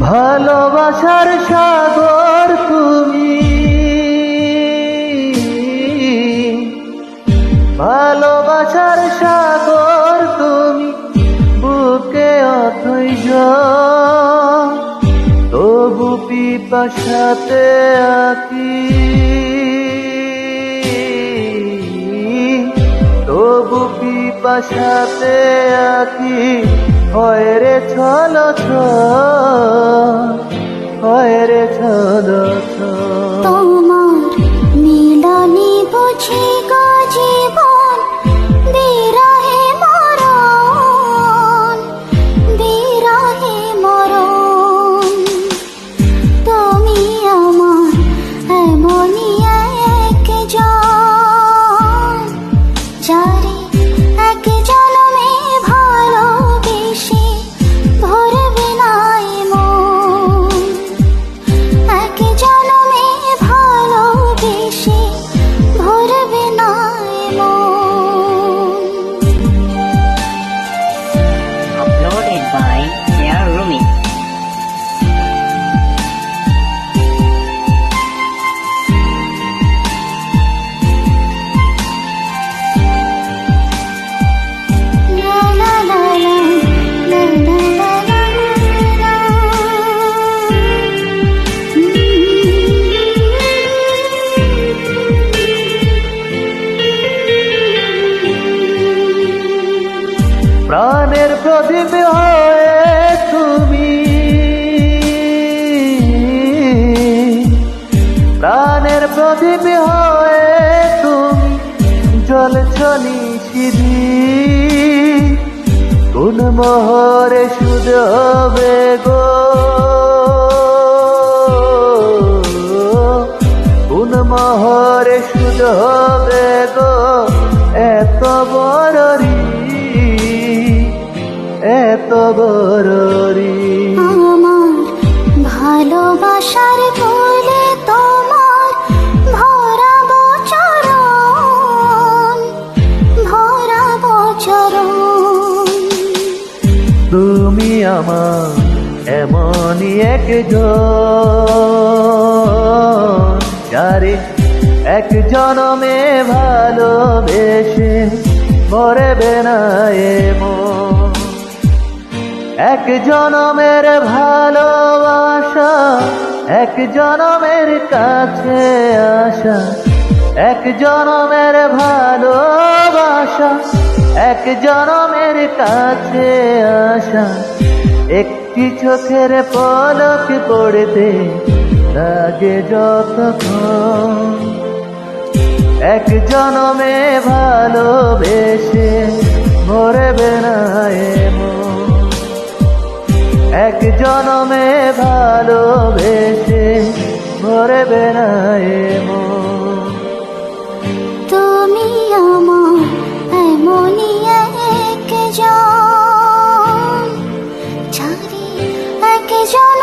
ভালোবাসার সাগর তুমি, ভালোবাসার সাগর তুমি, বুকে অধৈর্য তবু পিপাসাতে আঁকি, তবু পিপাসাতে আঁকি, হয় রে ছলো হয় রে ছলো তোমার মিলনে বুঝি গো জীবন বিরহে মরণ, বিরহে মরণ। তুমি আমার এমনই একজন, যারে এক জন্মে ভালোবেসে ভরবে না এ মন, এক জন্মে ভালোবেসে ভরবে না এ মন। Uploaded by Air Rumi. La la la la, la la la la la. প্রাণের প্রদীপ হয়ে তুমি, প্রাণের প্রদীপ হয়ে তুমি জ্বলছ নিশিদি, কোন মোহরে শুধু হবে গো, কোন মোহরে শুধু হবে গো এত বড় এত বড়। আমার ভালোবাসার বলে তোমার ভরাবো চরণ, ভরাবো চরণ। তুমি আমার এমনই একজন, যারে এক জনমে ভালোবেসে মরবে না এ মন, এক জনমের ভালোবাসা, এক জনমের কাছে আসা, এক জনমের ভালোবাসা, এক জনমের কাছে আসা, একটি চোখের পলক পড়তে লাগে যতক্ষণ, এক জনমে ভালোবেসে মরবে না এ মন, এক জনমে ভালোবেসে মরবে না এ মন। তুমি আমার এমনই একজন, যারে এক জন